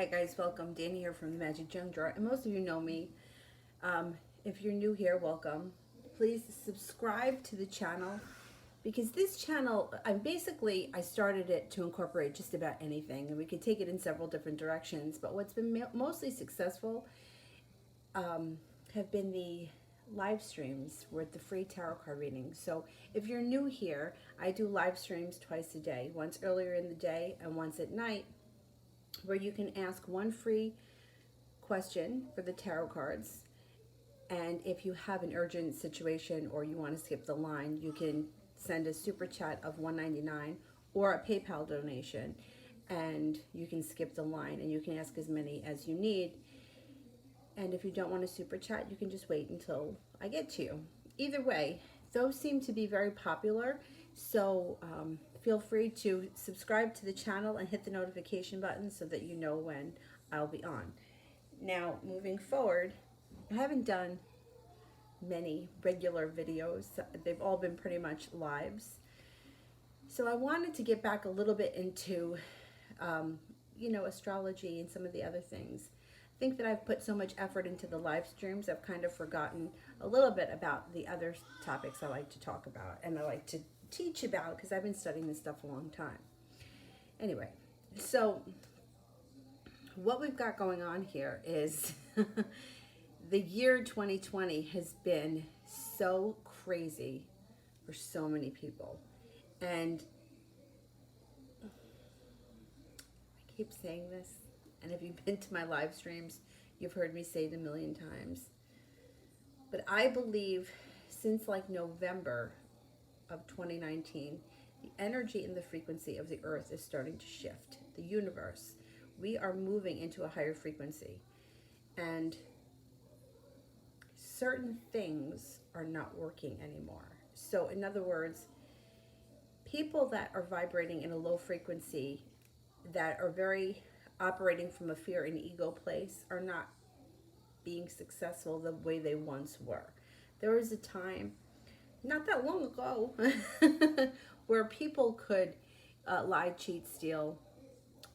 Hi guys, welcome. Danny here from the Magic Junk Drawer. And most of you know me. If you're new here, welcome. Please subscribe to the channel because this channel, I started it to incorporate just about anything, and we could take it in several different directions. But what's been mostly successful have been the live streams with the free tarot card readings. So if you're new here, I do live streams twice a day, once earlier in the day and once at night, where you can ask one free question for the tarot cards. And if you have an urgent situation or you want to skip the line, you can send a super chat of $1.99 or a PayPal donation, and you can skip the line and you can ask as many as you need. And if you don't want a super chat, you can just wait until I get to you. Either way, those seem to be very popular. So feel free to subscribe to the channel and hit the notification button so that you know when I'll be on. Now, moving forward, I haven't done many regular videos. They've all been pretty much lives. So I wanted to get back a little bit into, astrology and some of the other things. I think that I've put so much effort into the live streams, I've kind of forgotten a little bit about the other topics I like to talk about and I like to teach about because I've been studying this stuff a long time. Anyway, so what we've got going on here is the year 2020 has been so crazy for so many people. And I keep saying this, and if you've been to my live streams, you've heard me say it a million times. But I believe since like November of 2019, the energy and the frequency of the earth is starting to shift. The universe, we are moving into a higher frequency. And certain things are not working anymore. So in other words, people that are vibrating in a low frequency, that are very operating from a fear and ego place, are not being successful the way they once were. There was a time, not that long ago, where people could lie, cheat, steal,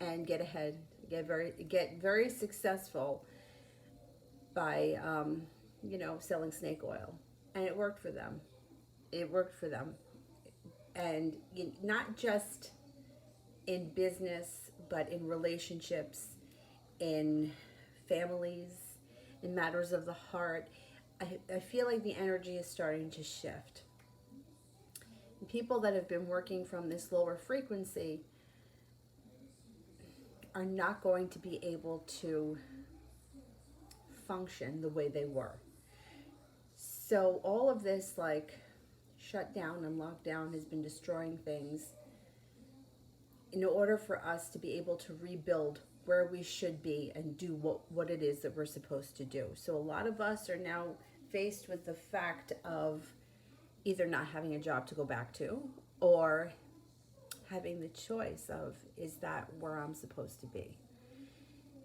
and get ahead, get very successful by selling snake oil, and it worked for them. It worked for them, and not just in business, but in relationships, in families, in matters of the heart. I feel like the energy is starting to shift. People that have been working from this lower frequency are not going to be able to function the way they were. So all of this like shutdown and lockdown has been destroying things in order for us to be able to rebuild where we should be and do what it is that we're supposed to do. So a lot of us are now faced with the fact of either not having a job to go back to or having the choice of, is that where I'm supposed to be?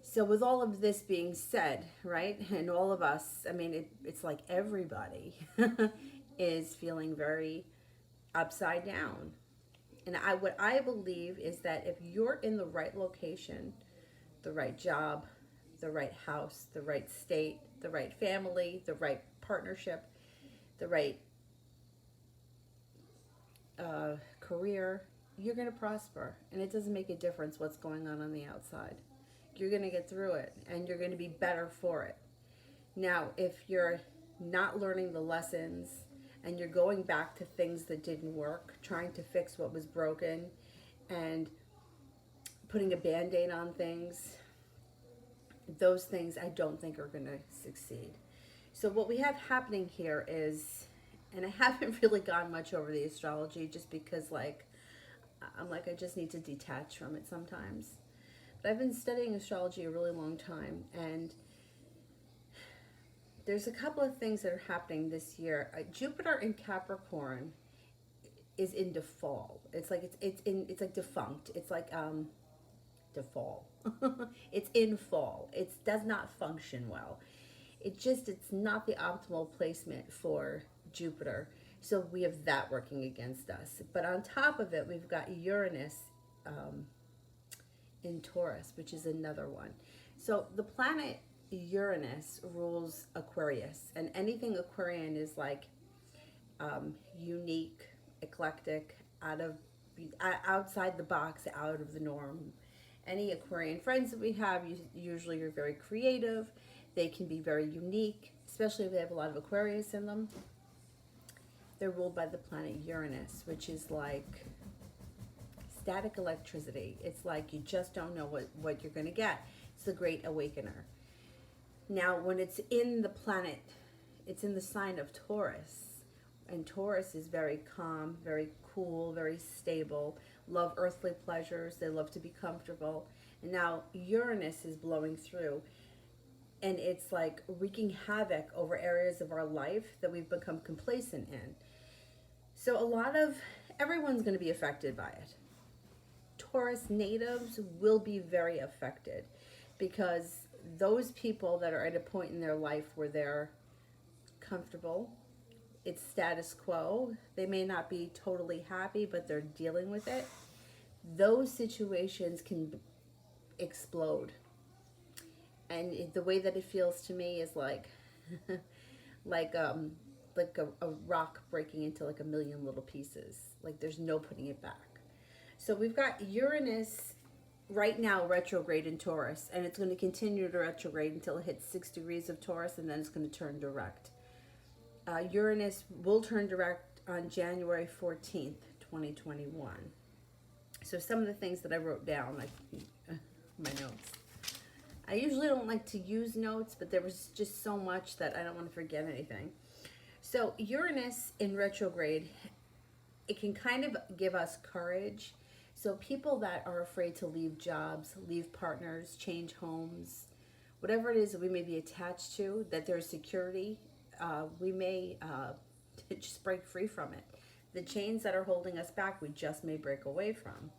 So with all of this being said, right, and all of us, I mean, it's like everybody is feeling very upside down. And what I believe is that if you're in the right location, the right job, the right house, the right state, the right family, the right partnership, the right career, you're going to prosper. And it doesn't make a difference what's going on the outside. You're going to get through it, and you're going to be better for it. Now, if you're not learning the lessons and you're going back to things that didn't work, trying to fix what was broken and putting a band-aid on things, those things I don't think are going to succeed. So what we have happening here is, and I haven't really gone much over the astrology just because I just need to detach from it sometimes. But I've been studying astrology a really long time, and there's a couple of things that are happening this year. Jupiter in Capricorn is in default. It's like defunct. It's like default. It's in fall. It does not function well. It's not the optimal placement for Jupiter. So we have that working against us. But on top of it, we've got Uranus in Taurus, which is another one. So the planet Uranus rules Aquarius, and anything Aquarian is like unique, eclectic, outside the box, out of the norm. Any Aquarian friends that we have usually are very creative. They can be very unique, especially if they have a lot of Aquarius in them. They're ruled by the planet Uranus, which is like static electricity. It's like you just don't know what you're going to get. It's the great awakener. Now, when it's in the planet, it's in the sign of Taurus. And Taurus is very calm, very cool, very stable, love earthly pleasures. They love to be comfortable. And now Uranus is blowing through. And it's like wreaking havoc over areas of our life that we've become complacent in. So everyone's going to be affected by it. Taurus natives will be very affected because those people that are at a point in their life where they're comfortable, it's status quo, they may not be totally happy, but they're dealing with it. Those situations can explode. And the way that it feels to me is like like a rock breaking into like a million little pieces. Like there's no putting it back. So we've got Uranus right now retrograde in Taurus, and it's going to continue to retrograde until it hits 6 degrees of Taurus, and then it's going to turn direct. Uranus will turn direct on January 14th, 2021. So some of the things that I wrote down, like my notes. I usually don't like to use notes, but there was just so much that I don't want to forget anything. So Uranus in retrograde, it can kind of give us courage. So people that are afraid to leave jobs, leave partners, change homes, whatever it is that we may be attached to, that there's security, we may just break free from it. The chains that are holding us back, we just may break away from.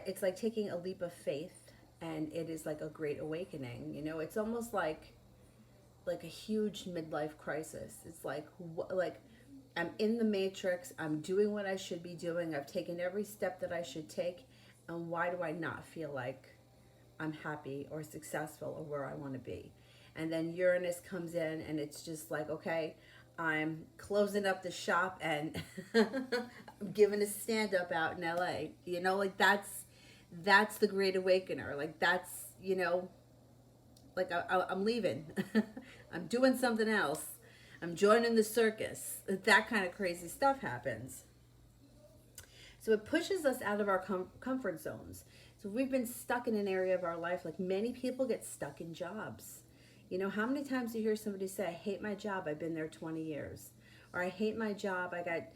It's like taking a leap of faith, and it is like a great awakening. You know, it's almost like a huge midlife crisis. It's like I'm in the matrix. I'm doing what I should be doing. I've taken every step that I should take, and why do I not feel like I'm happy or successful or where I want to be? And then Uranus comes in, and it's just like, okay, I'm closing up the shop and I'm giving a stand-up out in LA. You know, like that's the great awakener. Like that's, you know, like I'm leaving. I'm doing something else. I'm joining the circus. That kind of crazy stuff happens. So it pushes us out of our comfort zones. So we've been stuck in an area of our life, like many people get stuck in jobs. You know, how many times do you hear somebody say, I hate my job, I've been there 20 years. Or I hate my job, I got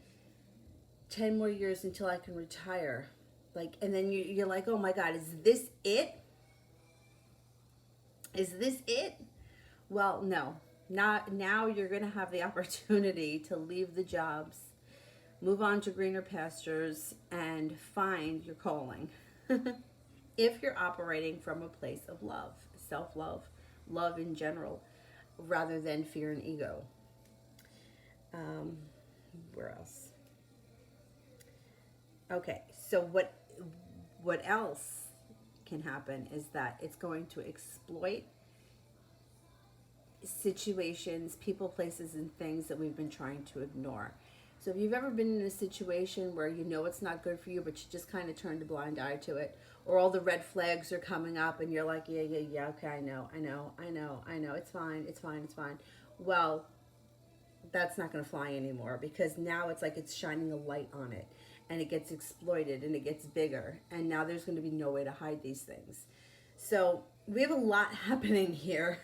10 more years until I can retire. Like, and then you're like, oh my God, is this it? Is this it? Well, no. Now you're going to have the opportunity to leave the jobs, move on to greener pastures, and find your calling. If you're operating from a place of love, self-love, love in general, rather than fear and ego. Where else? Okay, so what else can happen is that it's going to exploit situations, people, places, and things that we've been trying to ignore. So if you've ever been in a situation where you know it's not good for you, but you just kind of turned a blind eye to it, or all the red flags are coming up and you're like, yeah, okay, I know, it's fine. Well, that's not going to fly anymore, because now it's like it's shining a light on it, and it gets exploited, and it gets bigger, and now there's going to be no way to hide these things. So we have a lot happening here.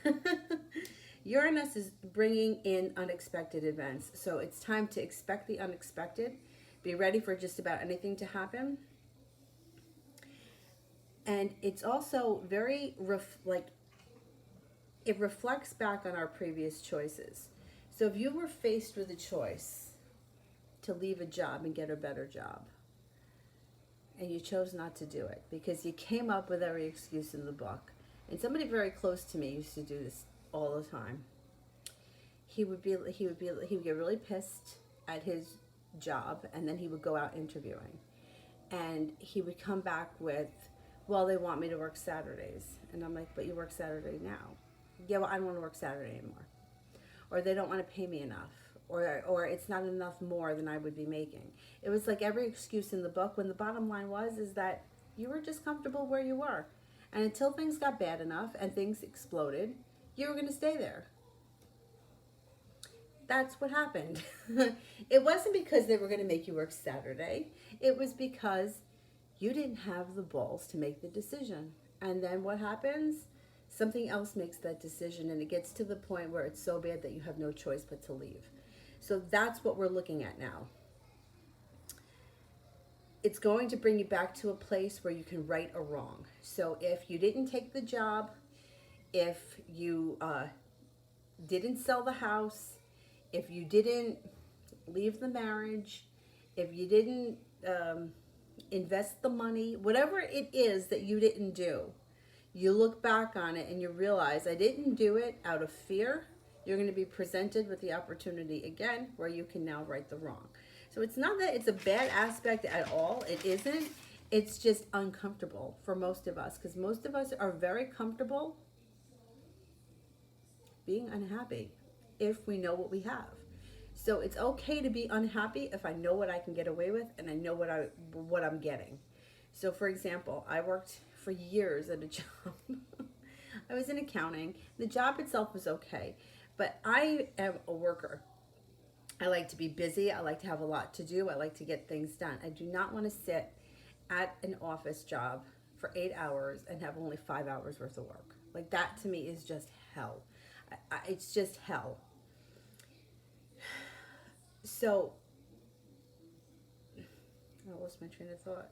Uranus is bringing in unexpected events. So it's time to expect the unexpected. Be ready for just about anything to happen. And it's also very, it reflects back on our previous choices. So if you were faced with a choice to leave a job and get a better job, and you chose not to do it because you came up with every excuse in the book, and somebody very close to me used to do this all the time. He would get really pissed at his job, and then he would go out interviewing, and he would come back with, Well, they want me to work Saturdays. And I'm like, but you work Saturday now. Yeah, well, I don't want to work Saturday anymore. Or they don't want to pay me enough. Or it's not enough more than I would be making. It was like every excuse in the book, when the bottom line was is that you were just comfortable where you were. And until things got bad enough and things exploded, you were going to stay there. That's what happened. It wasn't because they were going to make you work Saturday. It was because you didn't have the balls to make the decision. And then what happens? Something else makes that decision, and it gets to the point where it's so bad that you have no choice but to leave. So that's what we're looking at now. It's going to bring you back to a place where you can right a wrong. So if you didn't take the job, if you didn't sell the house, if you didn't leave the marriage, if you didn't invest the money, whatever it is that you didn't do, you look back on it and you realize I didn't do it out of fear. You're going to be presented with the opportunity again where you can now right the wrong. So it's not that it's a bad aspect at all. It isn't. It's just uncomfortable for most of us, because most of us are very comfortable being unhappy if we know what we have. So it's okay to be unhappy if I know what I can get away with and I know what I'm getting. So for example, I worked for years at a job. I was in accounting. The job itself was okay, but I am a worker. I like to be busy. I like to have a lot to do. I like to get things done. I do not want to sit at an office job for 8 hours and have only 5 hours worth of work. Like, that to me is just hell. It's just hell. So, I lost my train of thought.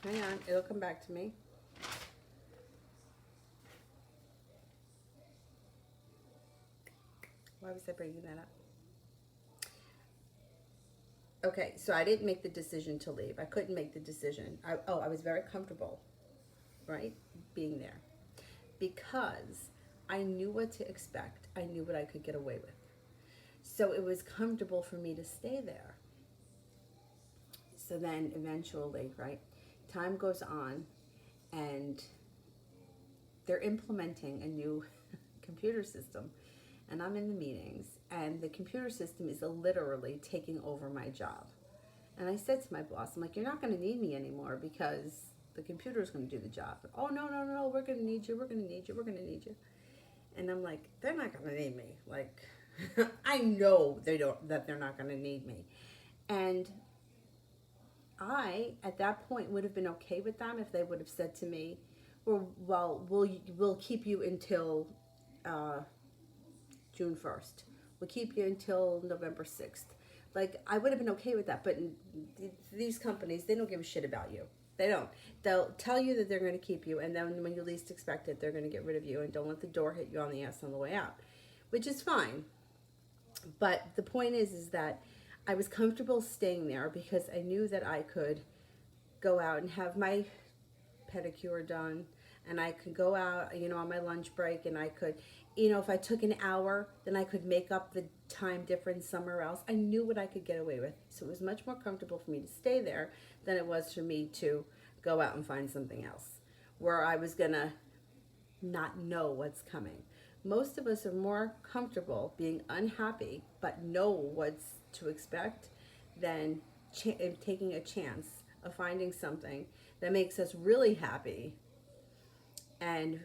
Hang on, it'll come back to me. Why was I bringing that up? Okay, so I didn't make the decision to leave. I couldn't make the decision. I was very comfortable, right, being there, because I knew what to expect. I knew what I could get away with. So it was comfortable for me to stay there. So then eventually, right, time goes on and they're implementing a new computer system, and I'm in the meetings, and the computer system is literally taking over my job. And I said to my boss, I'm like, you're not going to need me anymore because the computer is going to do the job. Oh, no, we're going to need you, we're going to need you, we're going to need you. And I'm like, they're not going to need me. Like, I know that they're not going to need me. And I, at that point, would have been okay with them if they would have said to me, well, we'll keep you until June 1st. We'll keep you until November 6th. Like, I would have been okay with that. But these companies, they don't give a shit about you. They don't. They'll tell you that they're going to keep you, and then when you least expect it, they're going to get rid of you, and don't let the door hit you on the ass on the way out, which is fine. But the point is that I was comfortable staying there because I knew that I could go out and have my pedicure done, and I could go out, on my lunch break, and I could, if I took an hour, then I could make up the time difference somewhere else. I knew what I could get away with. So it was much more comfortable for me to stay there than it was for me to go out and find something else where I was going to not know what's coming. Most of us are more comfortable being unhappy but know what's to expect than taking a chance of finding something that makes us really happy and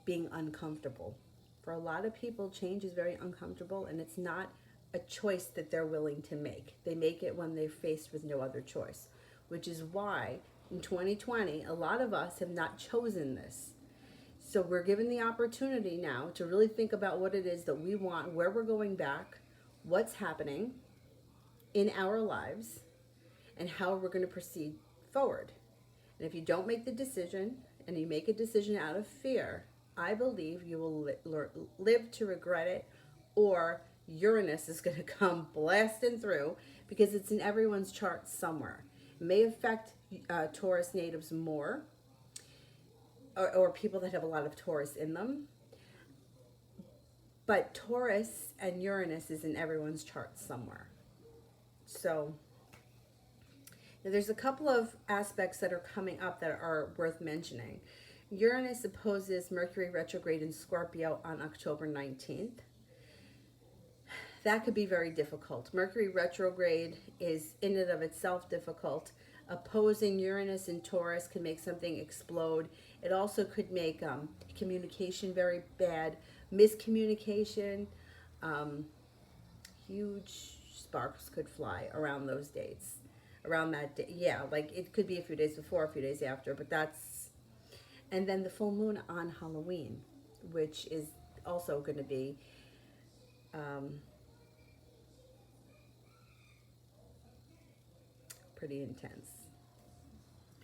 being uncomfortable. For a lot of people, change is very uncomfortable, and it's not a choice that they're willing to make. They make it when they're faced with no other choice, which is why in 2020, a lot of us have not chosen this. So we're given the opportunity now to really think about what it is that we want, where we're going back, what's happening in our lives, and how we're going to proceed forward. And if you don't make the decision, and you make a decision out of fear, I believe you will live to regret it, or Uranus is going to come blasting through, because it's in everyone's chart somewhere. It may affect Taurus natives more, or people that have a lot of Taurus in them. But Taurus and Uranus is in everyone's chart somewhere. So Now, there's a couple of aspects that are coming up that are worth mentioning. Uranus opposes Mercury retrograde in Scorpio on October 19th. That could be very difficult. Mercury retrograde is in and of itself difficult. Opposing Uranus in Taurus can make something explode. It also could make communication very bad, miscommunication. Um, Huge sparks could fly around those dates, around that day. Yeah, like it could be a few days before, a few days after, but that's. And then the full moon on Halloween, which is also going to be um, pretty intense.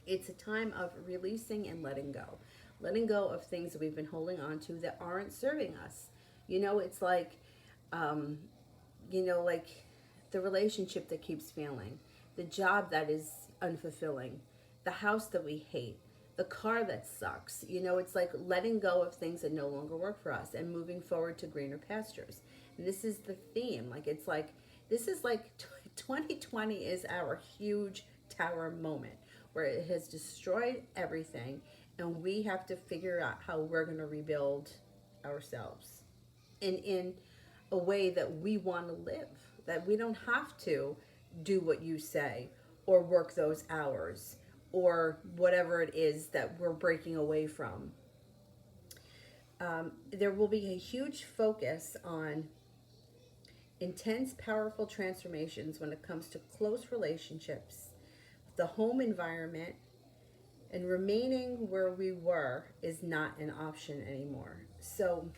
It's a time of releasing and letting go of things that we've been holding on to that aren't serving us. It's like, um, like the relationship that keeps failing, the job that is unfulfilling, the house that we hate, the car that sucks. It's like letting go of things that no longer work for us and moving forward to greener pastures. And this is the theme. This is like 2020 is our huge tower moment where it has destroyed everything, and we have to figure out how we're going to rebuild ourselves in a way that we want to live, that we don't have to do what you say or work those hours or whatever it is that we're breaking away from. There will be a huge focus on intense, powerful transformations when it comes to close relationships, the home environment, and remaining where we were is not an option anymore. So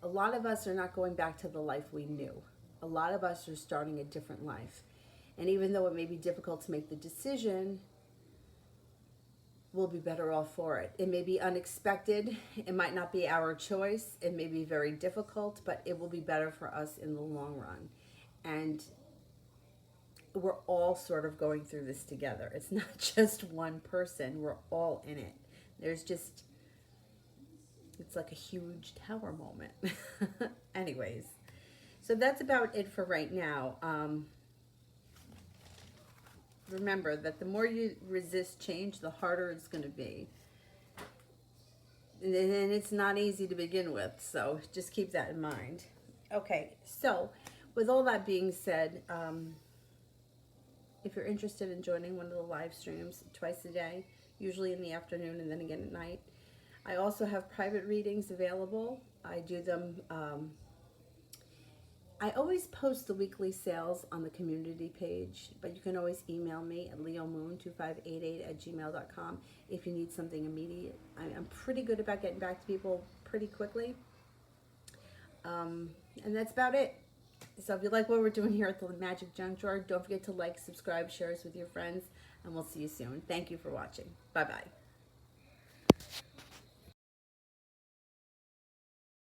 a lot of us are not going back to the life we knew. A lot of us are starting a different life. And even though it may be difficult to make the decision, we'll be better off for it. It may be unexpected. It might not be our choice. It may be very difficult, but it will be better for us in the long run. And we're all sort of going through this together. It's not just one person. We're all in it. It's like a huge tower moment. Anyways, so that's about it for right now. Remember that the more you resist change, the harder it's going to be. And it's not easy to begin with, so just keep that in mind. Okay, so with all that being said, if you're interested in joining one of the live streams twice a day, usually in the afternoon and then again at night, I also have private readings available. I do them. I always post the weekly sales on the community page, but you can always email me at leomoon2588@gmail.com if you need something immediate. I'm pretty good about getting back to people pretty quickly. And that's about it. So if you like what we're doing here at the Magic Junk Drawer, don't forget to like, subscribe, share us with your friends, and we'll see you soon. Thank you for watching. Bye-bye.